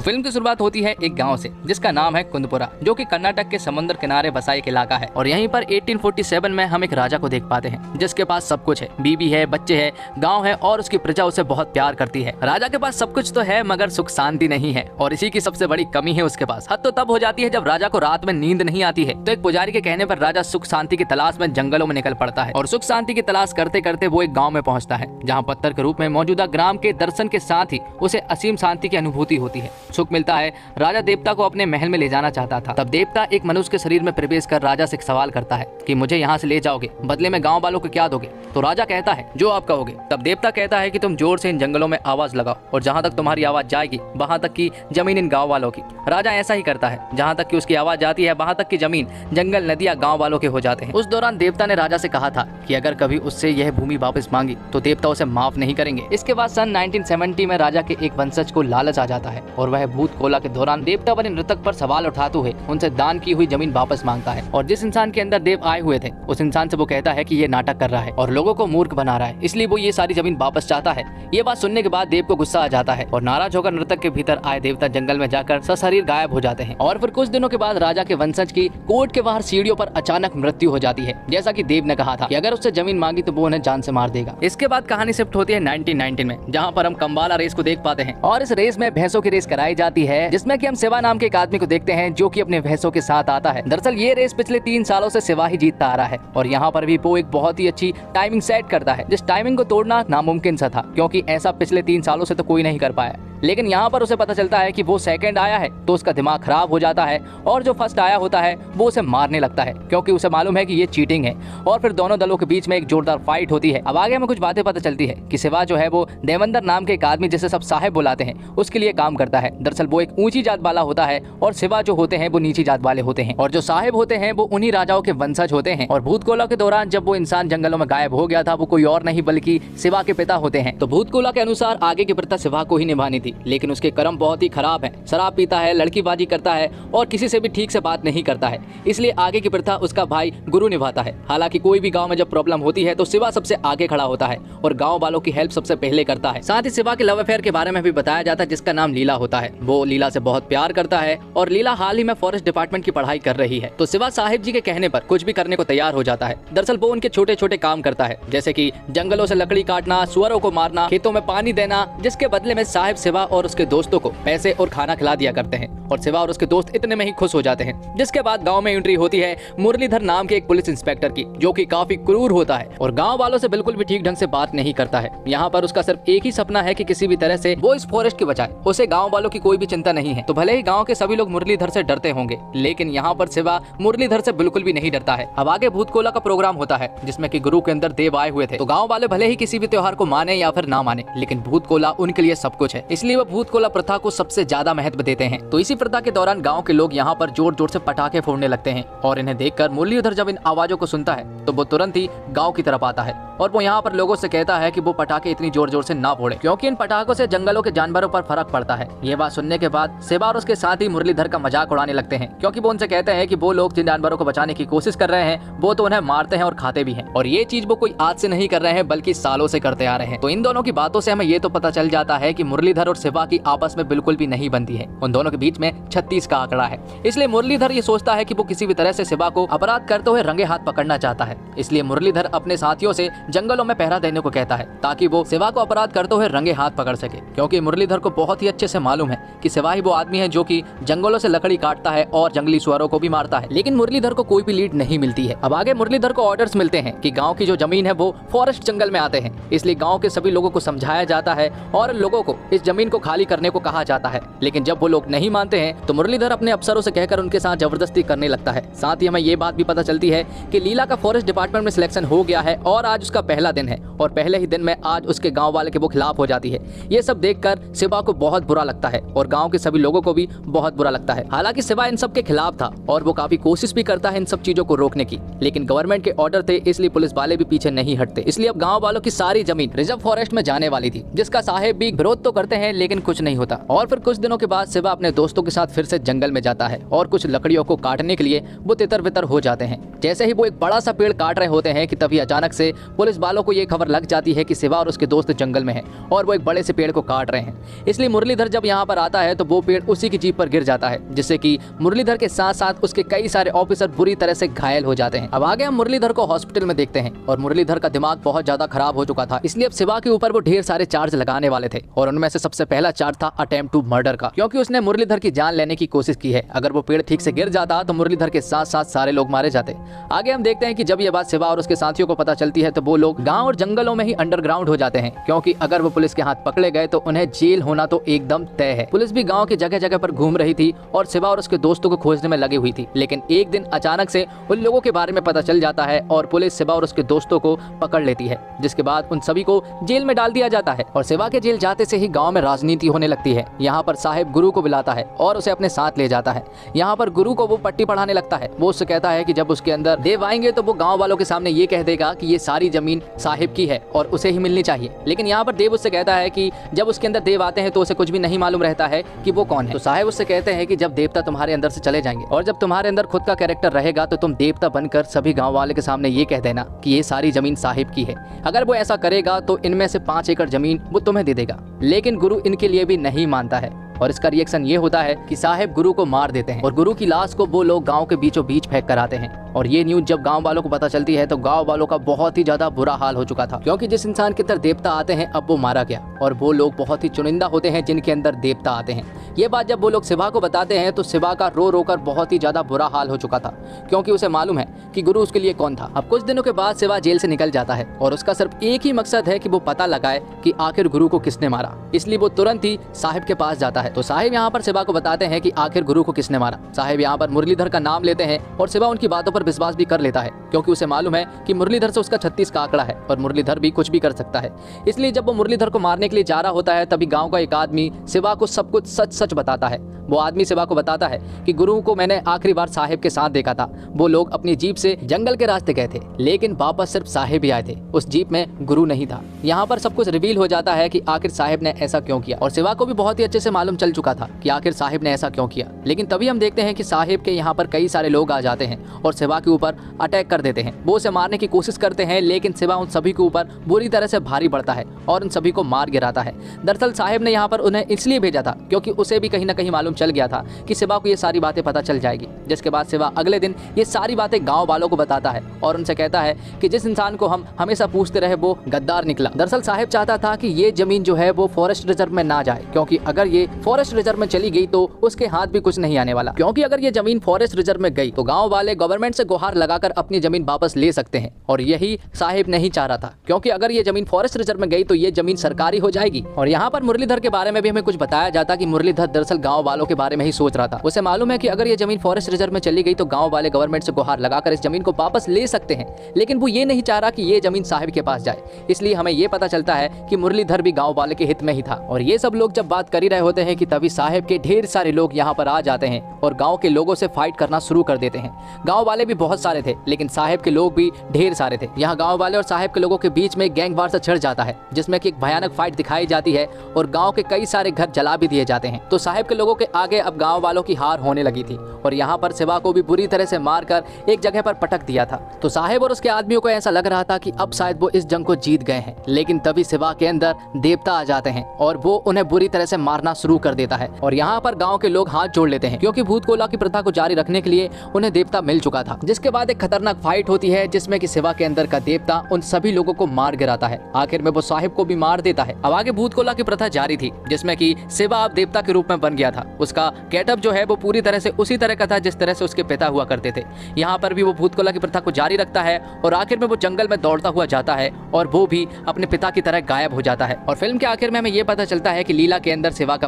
Film की शुरुआत होती है एक गांव से जिसका नाम है कुंदपुरा, जो कि कर्नाटक के समुद्र किनारे बसा एक इलाका है। और यहीं पर 1847 में हम एक राजा को देख पाते हैं जिसके पास सब कुछ है, बीबी है, बच्चे है, गांव है और उसकी प्रजा उसे बहुत प्यार करती है। राजा के पास सब कुछ तो है मगर सुख शांति नहीं है और इसी की सबसे बड़ी कमी है उसके पास। हद तो तब हो जाती है जब राजा को रात में नींद नहीं आती है तो एक पुजारी के कहने पर राजा सुख शांति की तलाश में जंगलों में निकल पड़ता है और सुख शांति की तलाश करते करते वो एक गाँव में पहुँचता है जहाँ पत्थर के रूप में मौजूदा ग्राम के दर्शन के साथ ही उसे असीम शांति की अनुभूति होती है, सुख मिलता है। राजा देवता को अपने महल में ले जाना चाहता था। तब देवता एक मनुष्य के शरीर में प्रवेश कर राजा से एक सवाल करता है कि मुझे यहाँ से ले जाओगे, बदले में गांव वालों को क्या दोगे? तो राजा कहता है जो आप कहोगे। तब देवता कहता है कि तुम जोर से इन जंगलों में आवाज लगाओ और जहाँ तक तुम्हारी आवाज जाएगी वहां तक की जमीन इन गाँव वालों की। राजा ऐसा ही करता है, जहाँ तक की उसकी आवाज जाती है वहां तक की जमीन, जंगल, नदियाँ गाँव वालों के हो जाते हैं। उस दौरान देवता ने राजा से कहा था कि अगर कभी उससे यह भूमि वापस मांगी तो देवता उसे माफ नहीं करेंगे। इसके बाद सन 1970 में राजा के एक वंशज को लालच आ जाता है और वह भूत कोला के दौरान देवता बने नृतक पर सवाल उठाते हुए उनसे दान की हुई जमीन वापस मांगता है। और जिस इंसान के अंदर देव आए हुए थे उस इंसान से वो कहता है कि ये नाटक कर रहा है और लोगों को मूर्ख बना रहा है, इसलिए वो ये सारी जमीन वापस चाहता है। ये बात सुनने के बाद देव को गुस्सा आ जाता है और नाराज होकर नृतक के भीतर आए देवता जंगल में जाकर सशरीर गायब हो जाते हैं। और फिर कुछ दिनों के बाद राजा के वंशज की कोर्ट के बाहर सीढ़ियों पर अचानक मृत्यु हो जाती है, जैसा कि देव ने कहा था कि अगर उससे जमीन मांगी तो वो उन्हें जान से मार देगा। इसके बाद कहानी शिफ्ट होती है 1919 में, जहाँ पर हम कम्बाला रेस को देख पाते हैं और इस रेस में भैंसों की रेस कराई जाती है जिसमें कि हम शिवा नाम के एक आदमी को देखते हैं जो कि अपने भैंसों के साथ आता है। दरअसल ये रेस पिछले 3 सालों से शिवा ही जीतता आ रहा है और यहाँ पर भी वो एक बहुत ही अच्छी टाइमिंग सेट करता है जिस टाइमिंग को तोड़ना नामुमकिन सा था क्योंकि ऐसा पिछले 3 सालों से तो कोई नहीं कर पाया। लेकिन यहाँ पर उसे पता चलता है कि वो सेकंड आया है तो उसका दिमाग खराब हो जाता है और जो फर्स्ट आया होता है वो उसे मारने लगता है क्योंकि उसे मालूम है कि ये चीटिंग है। और फिर दोनों दलों के बीच में एक जोरदार फाइट होती है। अब आगे हमें कुछ बातें पता चलती है कि शिवा जो है वो देवेंद्र नाम के एक आदमी जिसे सब साहेब बुलाते हैं उसके लिए काम करता है। दरअसल वो एक ऊंची जात वाला होता है और शिवा जो होते हैं वो नीची जात वाले होते हैं और जो साहेब होते हैं वो उन्हीं राजाओं के वंशज होते हैं। और भूतकोला के दौरान जब वो इंसान जंगलों में गायब हो गया था वो कोई और नहीं बल्कि शिवा के पिता होते हैं। तो भूतकोला के अनुसार आगे की प्रथा शिवा को ही निभानी थी, लेकिन उसके कर्म बहुत ही खराब है, शराब पीता है, लड़कीबाजी करता है और किसी से भी ठीक से बात नहीं करता है, इसलिए आगे की प्रथा उसका भाई गुरु निभाता है। हालांकि कोई भी गांव में जब प्रॉब्लम होती है तो शिवा सबसे आगे खड़ा होता है और गांव वालों की हेल्प सबसे पहले करता है। साथ ही शिवा के लव अफेयर के बारे में भी बताया जाता है जिसका नाम लीला होता है। वो लीला से बहुत प्यार करता है और लीला हाल ही में फॉरेस्ट डिपार्टमेंट की पढ़ाई कर रही है। तो शिवा साहिब जी के कहने पर कुछ भी करने को तैयार हो जाता है। दरअसल वो उनके छोटे छोटे काम करता है जैसे कि जंगलों से लकड़ी काटना, सुअरों को मारना, खेतों में पानी देना, जिसके बदले में साहिब शिवा और उसके दोस्तों को पैसे और खाना खिला दिया करते हैं और शिवा और उसके दोस्त इतने में ही खुश हो जाते हैं। जिसके बाद गांव में एंट्री होती है मुरलीधर नाम के एक पुलिस इंस्पेक्टर की जो कि काफी क्रूर होता है और गांव वालों से बिल्कुल भी ठीक ढंग से बात नहीं करता है। यहाँ पर उसका सिर्फ एक ही सपना है कि किसी भी तरह से वो इस फॉरेस्ट की बचाए, उसे गांव वालों की कोई भी चिंता नहीं है। तो भले ही गांव के सभी लोग मुरलीधर से डरते होंगे लेकिन यहाँ पर शिवा मुरलीधर से बिल्कुल भी नहीं डरता है। अब आगे भूतकोला का प्रोग्राम होता है जिसमें कि गुरु के अंदर देव आए हुए थे। तो गाँव वाले भले ही किसी भी त्योहार को माने या फिर ना माने लेकिन भूतकोला उनके लिए सब कुछ है, इसलिए वो भूतकोला प्रथा को सबसे ज्यादा महत्व देते हैं। तो इसी प्रथा के दौरान गांव के लोग यहाँ पर जोर जोर से पटाखे फोड़ने लगते हैं और इन्हें देखकर मुरलीधर जब इन आवाजों को सुनता है तो वो तुरंत ही गांव की तरफ आता है और वो यहाँ पर लोगों से कहता है कि वो पटाखे इतनी जोर जोर से ना फोड़े क्योंकि इन पटाखों से जंगलों के जानवरों पर फर्क पड़ता है। ये बात सुनने के बाद शिवा और उसके साथ ही मुरलीधर का मजाक उड़ाने लगते हैं क्योंकि वो उनसे कहते हैं कि वो लोग जिन जानवरों को बचाने की कोशिश कर रहे हैं वो तो उन्हें मारते हैं और खाते भी हैं और ये चीज वो कोई आज से नहीं कर रहे हैं बल्कि सालों से करते आ रहे हैं। तो इन दोनों की बातों से हमें ये तो पता चल जाता है कि मुरलीधर और शिवा की आपस में बिल्कुल भी नहीं बनती है। उन दोनों के बीच में 36 का आंकड़ा है। इसलिए मुरलीधर ये सोचता है कि वो किसी भी तरह से शिवा को अपराध करते हुए रंगे हाथ पकड़ना चाहता है। इसलिए मुरलीधर अपने साथियों से जंगलों में पहरा देने को कहता है ताकि वो शिवा को अपराध करते हुए रंगे हाथ पकड़ सके क्योंकि मुरलीधर को बहुत ही अच्छे से मालूम है कि शिवा ही वो आदमी है जो कि जंगलों से लकड़ी काटता है और जंगली सुअरों को भी मारता है। लेकिन मुरलीधर को कोई भी लीड नहीं मिलती है। अब आगे मुरलीधर को ऑर्डर्स मिलते हैं कि गाँव की जो जमीन है वो फॉरेस्ट जंगल में आते हैं, इसलिए गाँव के सभी लोगों को समझाया जाता है और लोगों को इस जमीन को खाली करने को कहा जाता है। लेकिन जब वो लोग नहीं मानते हैं तो मुरलीधर अपने अफसरों से कहकर उनके साथ जबरदस्ती करने लगता है। साथ ही हमें ये बात भी पता चलती है कि लीला का फॉरेस्ट डिपार्टमेंट में सिलेक्शन हो गया है और आज उसका पहला दिन है और पहले ही दिन में आज उसके गांव वाले के वो खिलाफ हो जाती है। ये सब देखकर शिवा को बहुत बुरा लगता है और गांव के सभी लोगों को भी बहुत बुरा लगता है। हालांकि शिवा इन सब के खिलाफ था और वो काफी कोशिश भी करता है इन सब चीजों को रोकने की, लेकिन गवर्नमेंट के ऑर्डर थे इसलिए पुलिस वाले भी पीछे नहीं हटते। इसलिए अब गाँव वालों की सारी जमीन रिजर्व फॉरेस्ट में जाने वाली थी जिसका साहेब भी विरोध तो करते हैं लेकिन कुछ नहीं होता। और फिर कुछ दिनों के बाद शिवा अपने दोस्तों के साथ फिर से जंगल में जाता है और कुछ लकड़ियों को काटने के लिए वो तितर बितर हो जाते हैं। जैसे ही वो एक बड़ा सा पेड़ काट रहे होते हैं कि तभी अचानक से पुलिस वालों को ये खबर लग जाती है कि शिवा और उसके दोस्त जंगल में हैं और वो एक बड़े से पेड़ को काट रहे हैं। इसलिए मुरलीधर जब यहाँ पर आता है तो वो पेड़ उसी की जीप पर गिर जाता है, जिससे कि मुरलीधर के साथ साथ उसके कई सारे ऑफिसर बुरी तरह से घायल हो जाते हैं। अब आगे हम मुरलीधर को हॉस्पिटल में देखते हैं और मुरलीधर का दिमाग बहुत ज्यादा खराब हो चुका था, इसलिए अब शिवा के ऊपर वो ढेर सारे चार्ज लगाने वाले थे और उनमें से सबसे पहला चार्ज था अटेम्प्ट टू मर्डर का, क्योंकि उसने मुरलीधर की जान लेने की कोशिश की है। अगर वो पेड़ ठीक से गिर जाता तो मुरलीधर के साथ साथ सारे लोग मारे जाते। आगे हम देखते हैं कि जब ये बात शिवा और उसके साथियों को पता चलती है तो वो लोग गांव और जंगलों में ही अंडरग्राउंड हो जाते हैं, क्योंकि अगर वो पुलिस के हाथ पकड़े गए तो उन्हें जेल होना तो एकदम तय है। पुलिस भी गांव की जगह जगह पर घूम रही थी और शिवा और उसके दोस्तों को खोजने में लगी हुई थी, लेकिन एक दिन अचानक से उन लोगों के बारे में पता चल जाता है और पुलिस शिवा और उसके दोस्तों को पकड़ लेती है, जिसके बाद उन सभी को जेल में डाल दिया जाता है। और शिवा के जेल जाते से ही गांव में राजनीति होने लगती है। यहाँ पर साहिब गुरु को बुलाता है और उसे अपने साथ ले जाता है। यहाँ पर गुरु को वो पट्टी पढ़ाने लगता है। वो उससे कहता है कि जब उसके अंदर देव आएंगे तो वो गांव वालों के सामने ये कह देगा कि ये सारी जमीन साहिब की है और उसे ही मिलनी चाहिए। लेकिन यहाँ पर देव उससे कहता है कि जब उसके अंदर देव आते हैं तो उसे कुछ भी नहीं मालूम रहता है कि वो कौन है। तो साहिब उससे कहते हैं कि जब देवता तुम्हारे अंदर से चले जाएंगे और जब तुम्हारे अंदर खुद का कैरेक्टर रहेगा तो तुम देवता बनकर सभी गाँव वाले के सामने ये कह देना कि ये सारी जमीन साहिब की है। अगर वो ऐसा करेगा तो इनमें से 5 एकड़ जमीन वो तुम्हें दे देगा। लेकिन गुरु इनके लिए भी नहीं मानता है और इसका रिएक्शन ये होता है कि साहिब गुरु को मार देते हैं और गुरु की लाश को वो लोग गांव के बीचों बीच फेंक कर आते हैं। और ये न्यूज जब गांव वालों को पता चलती है तो गांव वालों का बहुत ही ज्यादा बुरा हाल हो चुका था, क्योंकि जिस इंसान के अंदर देवता आते हैं अब वो मारा गया और वो लोग बहुत ही चुनिंदा होते हैं जिनके अंदर देवता आते हैं। ये बात जब वो लोग शिवा को बताते हैं तो शिवा का रो रो कर बहुत ही ज्यादा बुरा हाल हो चुका था, क्योंकि उसे मालूम है कि गुरु उसके लिए कौन था। अब कुछ दिनों के बाद शिवा जेल से निकल जाता है और उसका सिर्फ एक ही मकसद है कि वो पता लगाए कि आखिर गुरु को किसने मारा। इसलिए वो तुरंत ही साहिब के पास जाता है। तो साहिब यहाँ पर शिवा को बताते हैं कि आखिर गुरु को किसने मारा। साहिब यहाँ पर मुरलीधर का नाम लेते हैं और शिवा उनकी बातों पर विश्वास भी कर लेता है, क्योंकि उसे मालूम है कि मुरलीधर से उसका 36 का आंकड़ा है और मुरलीधर भी कुछ भी कर सकता है। इसलिए जब वो मुरलीधर को मारने के लिए जा रहा होता है तभी गांव का एक आदमी शिवा को सब कुछ सच सच बताता है। वो आदमी शिवा को बताता है कि गुरु को मैंने आखिरी बार साहिब के साथ देखा था। वो लोग अपनी जीप से जंगल के रास्ते गए थे, लेकिन वापस सिर्फ साहिब ही आए थे, उस जीप में गुरु नहीं था। यहाँ पर सब कुछ रिवील हो जाता है कि आखिर साहिब ने ऐसा क्यों किया और शिवा को भी बहुत ही अच्छे से मालूम चल चुका था कि आखिर साहिब ने ऐसा क्यों किया। लेकिन तभी हम देखते हैं कि साहिब के यहाँ पर कई सारे लोग आ जाते हैं और शिवा के ऊपर अटैक कर देते हैं। वो उसे मारने की कोशिश करते हैं, लेकिन शिवा उन सभी के ऊपर बुरी तरह से भारी पड़ता है और उन सभी को मार गिराता है। दरअसल साहिब ने यहाँ पर उन्हें इसलिए भेजा था क्योंकि उसे भी कहीं ना कहीं मालूम चल गया था कि शिवा को ये सारी बातें पता चल जाएगी, जिसके बाद शिवा अगले दिन ये सारी बातें गांव वालों को बताता है और उनसे कहता है कि जिस इंसान को हम हमेशा पूछते रहे वो गद्दार निकला। दरअसल साहिब चाहता था कि ये जमीन जो है वो फॉरेस्ट रिजर्व में ना जाए, क्योंकि अगर ये फॉरेस्ट रिजर्व में चली गई तो उसके हाथ भी कुछ नहीं आने वाला, क्योंकि अगर ये जमीन फॉरेस्ट रिजर्व में गई तो गाँव वाले गवर्नमेंट से गुहार लगाकर अपनी जमीन वापस ले सकते हैं और यही साहिब नहीं चाह रहा था, क्योंकि अगर ये जमीन फॉरेस्ट रिजर्व में गई तो ये जमीन सरकारी हो जाएगी। और यहाँ पर मुरलीधर के बारे में भी हमें कुछ बताया जाता कि मुरलीधर दरअसल गाँव वालों के बारे में ही सोच रहा था। उसे मालूम है कि अगर ये जमीन फॉरेस्ट रिजर्व में चली गई तो गांव वाले गवर्नमेंट से गुहार लगाकर इस जमीन को वापस ले सकते हैं, लेकिन वो ये नहीं चाह रहा कि ये जमीन साहिब के पास जाए। इसलिए हमें ये पता चलता है कि मुरलीधर भी गांव वाले के हित में ही था। और ये सब लोग जब बात कर ही रहे होते हैं कि तभी साहिब के ढेर सारे लोग यहाँ पर आ जाते हैं और गाँव के लोगों से फाइट करना शुरू कर देते हैं। गाँव वाले भी बहुत सारे थे, लेकिन साहिब के लोग भी ढेर सारे थे। यहाँ गाँव वाले और साहिब के लोगों के बीच में गैंग वार से छिड़ जाता है, जिसमें कि एक भयानक फाइट दिखाई जाती है और गाँव के कई सारे घर जला भी दिए जाते हैं। तो साहिब के लोगों के आगे अब गाँव वालों की हार होने लगी थी और यहाँ पर शिवा को भी बुरी तरह से मारकर एक जगह पर पटक दिया था। तो साहिब और उसके आदमियों को ऐसा लग रहा था कि अब शायद वो इस जंग को जीत गए हैं, लेकिन तभी शिवा के अंदर देवता आ जाते हैं और वो उन्हें बुरी तरह से मारना शुरू कर देता है। और यहाँ पर गाँव के लोग हाथ जोड़ लेते हैं, क्योंकि भूत कोला की प्रथा को जारी रखने के लिए उन्हें देवता मिल चुका था। जिसके बाद एक खतरनाक फाइट होती है जिसमें कि शिवा के अंदर का देवता उन सभी लोगों को मार गिराता है। आखिर में वो साहिब को भी मार देता है। अब आगे भूत कोला की प्रथा जारी थी, जिसमें कि शिवा अब देवता के रूप में बन गया था। उसका गेटअप जो है वो पूरी तरह से उसी तरह का था जिस तरह से उसके पिता हुआ करते थे। यहाँ पर भी वो भूत कोला की प्रथा को जारी रखता है और आखिर में वो जंगल में दौड़ता हुआ जाता है और वो भी अपने पिता की तरह गायब हो जाता है। और फिल्म के आखिर में हमें ये पता चलता है कि लीला के अंदर शिवा का